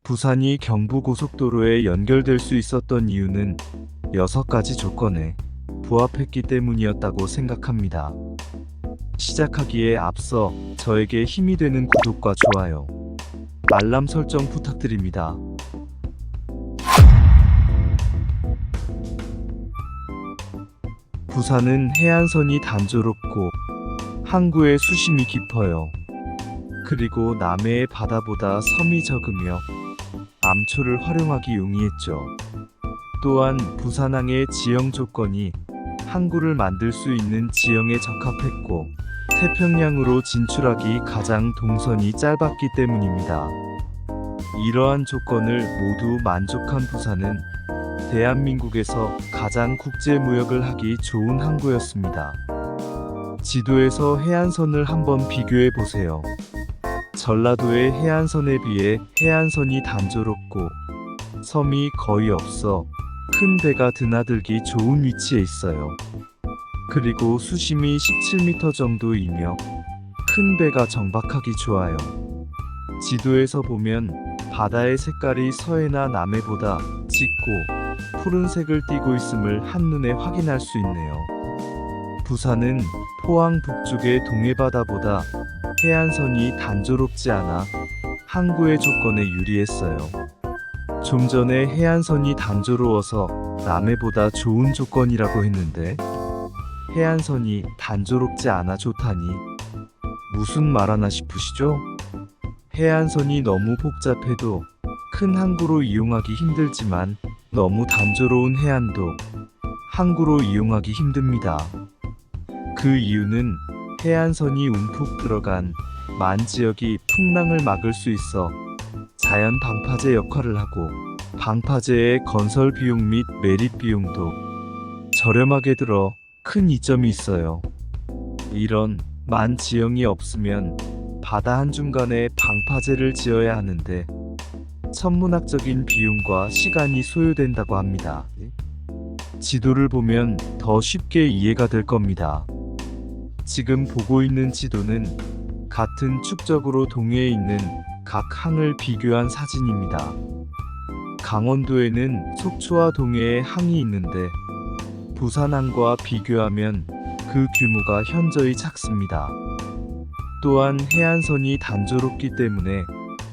부산이 경부고속도로에 연결될 수 있었던 이유는 6가지 조건에 부합했기 때문이었다고 생각합니다. 시작하기에 앞서 저에게 힘이 되는 구독과 좋아요, 알람 설정 부탁드립니다. 부산은 해안선이 단조롭고 항구의 수심이 깊어요. 그리고 남해의 바다보다 섬이 적으며 암초를 활용하기 용이했죠. 또한 부산항의 지형 조건이 항구를 만들 수 있는 지형에 적합했고 태평양으로 진출하기 가장 동선이 짧았기 때문입니다. 이러한 조건을 모두 만족한 부산은 대한민국에서 가장 국제무역을 하기 좋은 항구였습니다. 지도에서 해안선을 한번 비교해 보세요. 전라도의 해안선에 비해 해안선이 단조롭고 섬이 거의 없어 큰 배가 드나들기 좋은 위치에 있어요. 그리고 수심이 17m 정도이며 큰 배가 정박하기 좋아요. 지도에서 보면 바다의 색깔이 서해나 남해보다 짙고 푸른색을 띠고 있음을 한눈에 확인할 수 있네요. 부산은 포항 북쪽의 동해바다보다 해안선이 단조롭지 않아 항구의 조건에 유리했어요. 좀 전에 해안선이 단조로워서 남해보다 좋은 조건이라고 했는데 해안선이 단조롭지 않아 좋다니 무슨 말하나 싶으시죠? 해안선이 너무 복잡해도 큰 항구로 이용하기 힘들지만 너무 단조로운 해안도 항구로 이용하기 힘듭니다. 그 이유는 해안선이 움푹 들어간 만 지역이 풍랑을 막을 수 있어 자연 방파제 역할을 하고 방파제의 건설 비용 및 매립 비용도 저렴하게 들어 큰 이점이 있어요. 이런 만 지형이 없으면 바다 한중간에 방파제를 지어야 하는데 천문학적인 비용과 시간이 소요된다고 합니다. 지도를 보면 더 쉽게 이해가 될 겁니다. 지금 보고 있는 지도는 같은 축적으로 동해에 있는 각 항을 비교한 사진입니다. 강원도에는 속초와 동해에 항이 있는데 부산항과 비교하면 그 규모가 현저히 작습니다. 또한 해안선이 단조롭기 때문에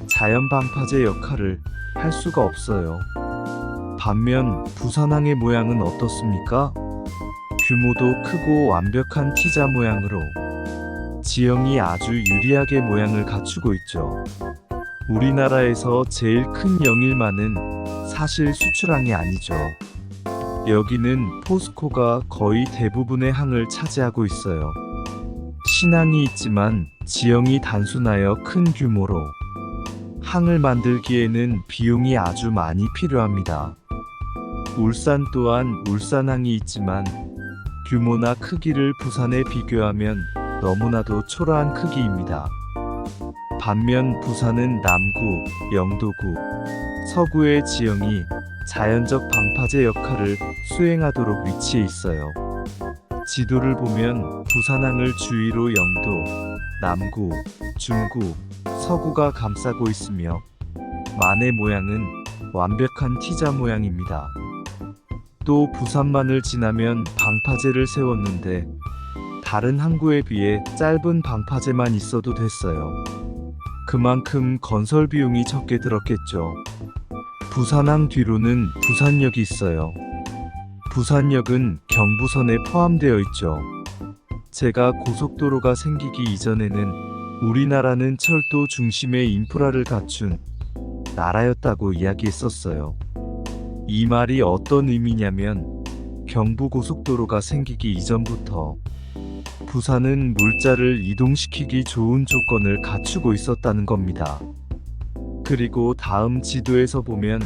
자연 방파제 역할을 할 수가 없어요. 반면 부산항의 모양은 어떻습니까? 규모도 크고 완벽한 T자 모양으로 지형이 아주 유리하게 모양을 갖추고 있죠. 우리나라에서 제일 큰 영일만은 사실 수출항이 아니죠. 여기는 포스코가 거의 대부분의 항을 차지하고 있어요. 신항이 있지만 지형이 단순하여 큰 규모로 항을 만들기에는 비용이 아주 많이 필요합니다. 울산 또한 울산항이 있지만 규모나 크기를 부산에 비교하면 너무나도 초라한 크기입니다. 반면 부산은 남구, 영도구, 서구의 지형이 자연적 방파제 역할을 수행하도록 위치해 있어요. 지도를 보면 부산항을 주위로 영도, 남구, 중구, 서구가 감싸고 있으며 만의 모양은 완벽한 T자 모양입니다. 또 부산만을 지나면 방파제를 세웠는데 다른 항구에 비해 짧은 방파제만 있어도 됐어요. 그만큼 건설 비용이 적게 들었겠죠. 부산항 뒤로는 부산역이 있어요. 부산역은 경부선에 포함되어 있죠. 제가 고속도로가 생기기 이전에는 우리나라는 철도 중심의 인프라를 갖춘 나라였다고 이야기했었어요. 이 말이 어떤 의미냐면 경부고속도로가 생기기 이전부터 부산은 물자를 이동시키기 좋은 조건을 갖추고 있었다는 겁니다. 그리고 다음 지도에서 보면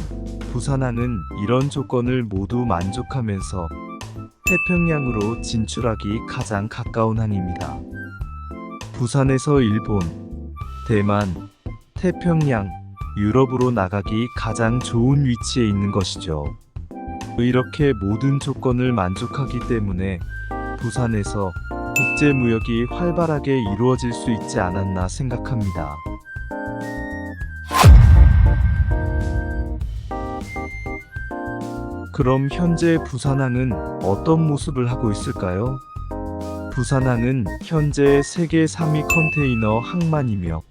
부산항은 이런 조건을 모두 만족하면서 태평양으로 진출하기 가장 가까운 항입니다. 부산에서 일본, 대만, 태평양, 유럽으로 나가기 가장 좋은 위치에 있는 것이죠. 이렇게 모든 조건을 만족하기 때문에 부산에서 국제무역이 활발하게 이루어질 수 있지 않았나 생각합니다. 그럼 현재 부산항은 어떤 모습을 하고 있을까요? 부산항은 현재 세계 3위 컨테이너 항만이며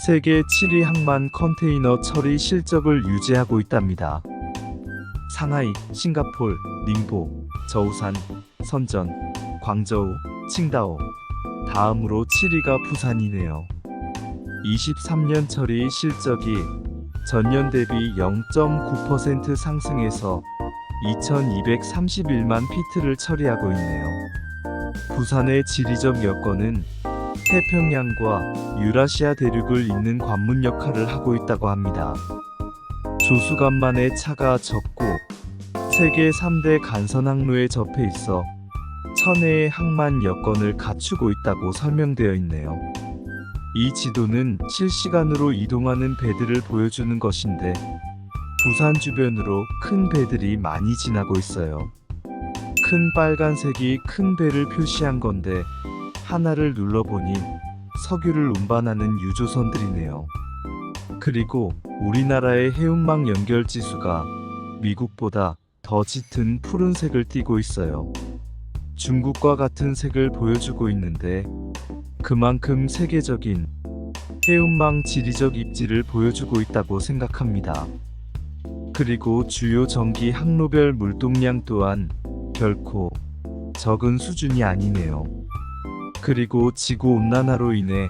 세계 7위 항만 컨테이너 처리 실적을 유지하고 있답니다. 상하이, 싱가폴, 닝보, 저우산, 선전, 광저우, 칭다오, 다음으로 7위가 부산이네요. 23년 처리 실적이 전년 대비 0.9% 상승해서 2231만 피트를 처리하고 있네요. 부산의 지리적 여건은 태평양과 유라시아 대륙을 잇는 관문 역할을 하고 있다고 합니다. 조수간만의 차가 적고 세계 3대 간선항로에 접해 있어 천혜의 항만 여건을 갖추고 있다고 설명되어 있네요. 이 지도는 실시간으로 이동하는 배들을 보여주는 것인데 부산 주변으로 큰 배들이 많이 지나고 있어요. 큰 빨간색이 큰 배를 표시한 건데 하나를 눌러보니 석유를 운반하는 유조선들이네요. 그리고 우리나라의 해운망 연결 지수가 미국보다 더 짙은 푸른색을 띠고 있어요. 중국과 같은 색을 보여주고 있는데 그만큼 세계적인 해운망 지리적 입지를 보여주고 있다고 생각합니다. 그리고 주요 전기 항로별 물동량 또한 결코 적은 수준이 아니네요. 그리고 지구온난화로 인해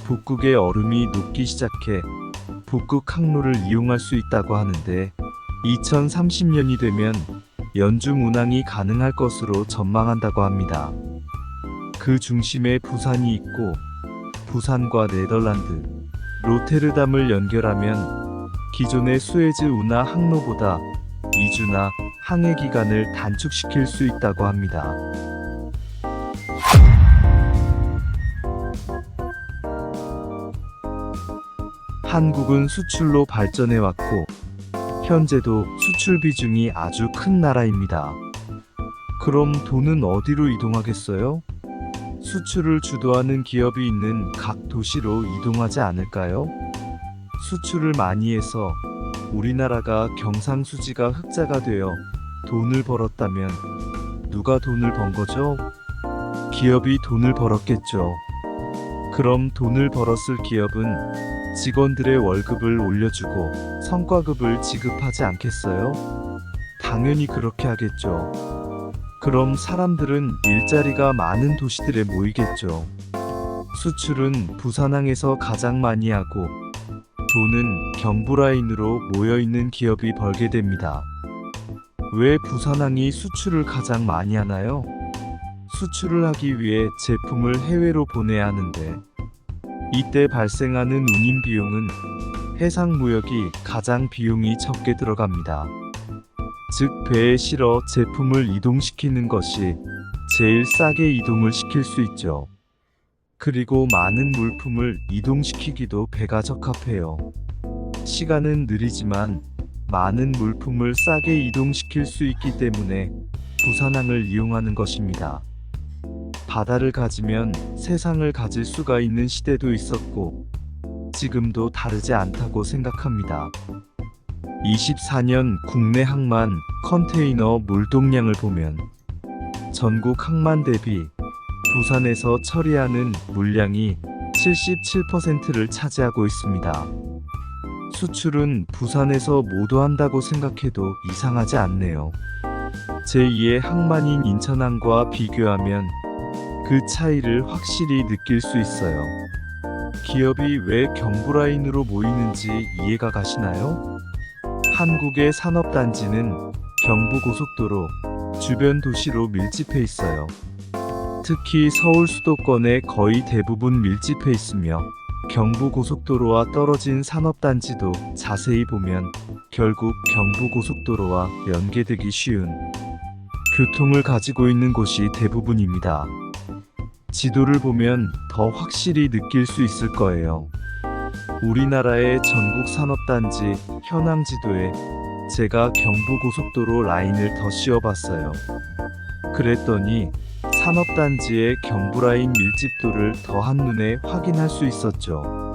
북극의 얼음이 녹기 시작해 북극 항로를 이용할 수 있다고 하는데 2030년이 되면 연중 운항이 가능할 것으로 전망한다고 합니다. 그 중심에 부산이 있고 부산과 네덜란드, 로테르담을 연결하면 기존의 수에즈 운하 항로보다 2주나 항해 기간을 단축시킬 수 있다고 합니다. 한국은 수출로 발전해왔고 현재도 수출 비중이 아주 큰 나라입니다. 그럼 돈은 어디로 이동하겠어요? 수출을 주도하는 기업이 있는 각 도시로 이동하지 않을까요? 수출을 많이 해서 우리나라가 경상수지가 흑자가 되어 돈을 벌었다면 누가 돈을 번 거죠? 기업이 돈을 벌었겠죠. 그럼 돈을 벌었을 기업은 직원들의 월급을 올려주고 성과급을 지급하지 않겠어요? 당연히 그렇게 하겠죠. 그럼 사람들은 일자리가 많은 도시들에 모이겠죠. 수출은 부산항에서 가장 많이 하고 돈은 경부라인으로 모여있는 기업이 벌게 됩니다. 왜 부산항이 수출을 가장 많이 하나요? 수출을 하기 위해 제품을 해외로 보내야 하는데 이때 발생하는 운임 비용은 해상 무역이 가장 비용이 적게 들어갑니다. 즉 배에 실어 제품을 이동시키는 것이 제일 싸게 이동을 시킬 수 있죠. 그리고 많은 물품을 이동시키기도 배가 적합해요. 시간은 느리지만 많은 물품을 싸게 이동시킬 수 있기 때문에 부산항을 이용하는 것입니다. 바다를 가지면 세상을 가질 수가 있는 시대도 있었고 지금도 다르지 않다고 생각합니다. 24년 국내 항만 컨테이너 물동량을 보면 전국 항만 대비 부산에서 처리하는 물량이 77%를 차지하고 있습니다. 수출은 부산에서 모두 한다고 생각해도 이상하지 않네요. 제2의 항만인 인천항과 비교하면 그 차이를 확실히 느낄 수 있어요. 기업이 왜 경부라인으로 모이는지 이해가 가시나요? 한국의 산업단지는 경부고속도로 주변 도시로 밀집해 있어요. 특히 서울 수도권에 거의 대부분 밀집해 있으며 경부고속도로와 떨어진 산업단지도 자세히 보면 결국 경부고속도로와 연계되기 쉬운 교통을 가지고 있는 곳이 대부분입니다. 지도를 보면 더 확실히 느낄 수 있을 거예요. 우리나라의 전국 산업단지 현황 지도에 제가 경부고속도로 라인을 더 씌워봤어요. 그랬더니 산업단지의 경부라인 밀집도를 더 한눈에 확인할 수 있었죠.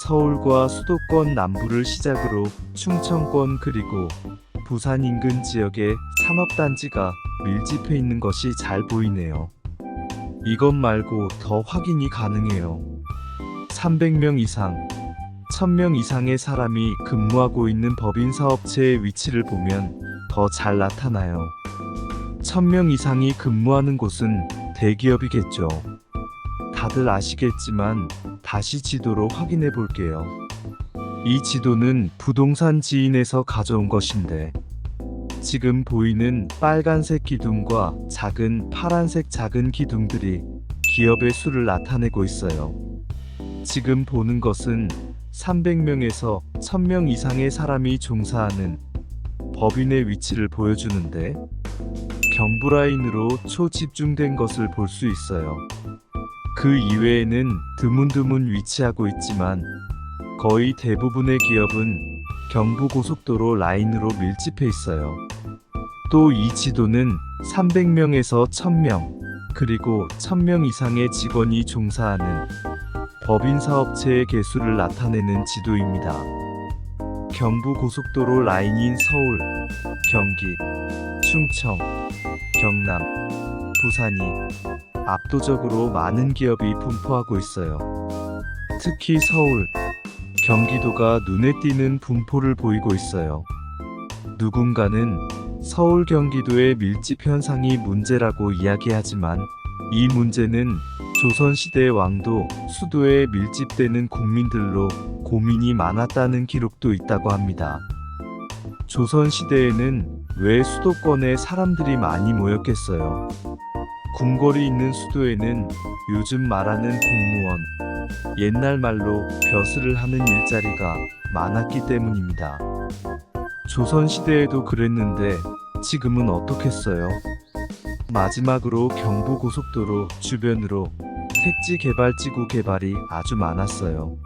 서울과 수도권 남부를 시작으로 충청권 그리고 부산 인근 지역에 산업단지가 밀집해 있는 것이 잘 보이네요. 이것 말고 더 확인이 가능해요. 300명 이상, 1000명 이상의 사람이 근무하고 있는 법인사업체의 위치를 보면 더 잘 나타나요. 1000명 이상이 근무하는 곳은 대기업이겠죠. 다들 아시겠지만 다시 지도로 확인해 볼게요. 이 지도는 부동산 지인에서 가져온 것인데 지금 보이는 빨간색 기둥과 작은 파란색 작은 기둥들이 기업의 수를 나타내고 있어요. 지금 보는 것은 300명에서 1000명 이상의 사람이 종사하는 법인의 위치를 보여주는데 경부라인으로 초집중된 것을 볼 수 있어요. 그 이외에는 드문드문 위치하고 있지만 거의 대부분의 기업은 경부고속도로 라인으로 밀집해 있어요. 또 이 지도는 300명에서 1000명, 그리고 1000명 이상의 직원이 종사하는 법인사업체의 개수를 나타내는 지도입니다. 경부고속도로 라인인 서울, 경기, 충청, 경남, 부산이 압도적으로 많은 기업이 분포하고 있어요. 특히 서울, 경기도가 눈에 띄는 분포를 보이고 있어요. 누군가는 서울 경기도의 밀집 현상이 문제라고 이야기하지만 이 문제는 조선시대 왕도 수도에 밀집되는 국민들로 고민이 많았다는 기록도 있다고 합니다. 조선시대에는 왜 수도권에 사람들이 많이 모였겠어요? 궁궐이 있는 수도에는 요즘 말하는 공무원, 옛날 말로 벼슬을 하는 일자리가 많았기 때문입니다. 조선시대에도 그랬는데 지금은 어떻겠어요? 마지막으로 경부고속도로 주변으로 택지 개발지구 개발이 아주 많았어요.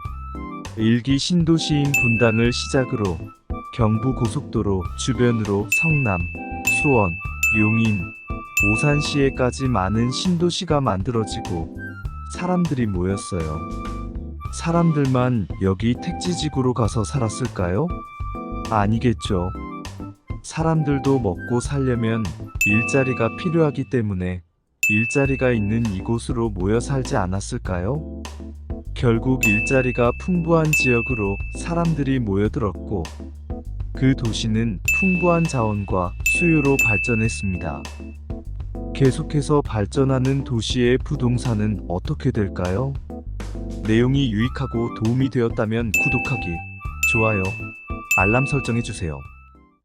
일기 신도시인 분당을 시작으로 경부고속도로 주변으로 성남, 수원, 용인, 오산시에까지 많은 신도시가 만들어지고 사람들이 모였어요. 사람들만 여기 택지지구로 가서 살았을까요? 아니겠죠. 사람들도 먹고 살려면 일자리가 필요하기 때문에 일자리가 있는 이곳으로 모여 살지 않았을까요? 결국 일자리가 풍부한 지역으로 사람들이 모여들었고 그 도시는 풍부한 자원과 수요로 발전했습니다. 계속해서 발전하는 도시의 부동산은 어떻게 될까요? 내용이 유익하고 도움이 되었다면 구독하기, 좋아요, 알람 설정해주세요.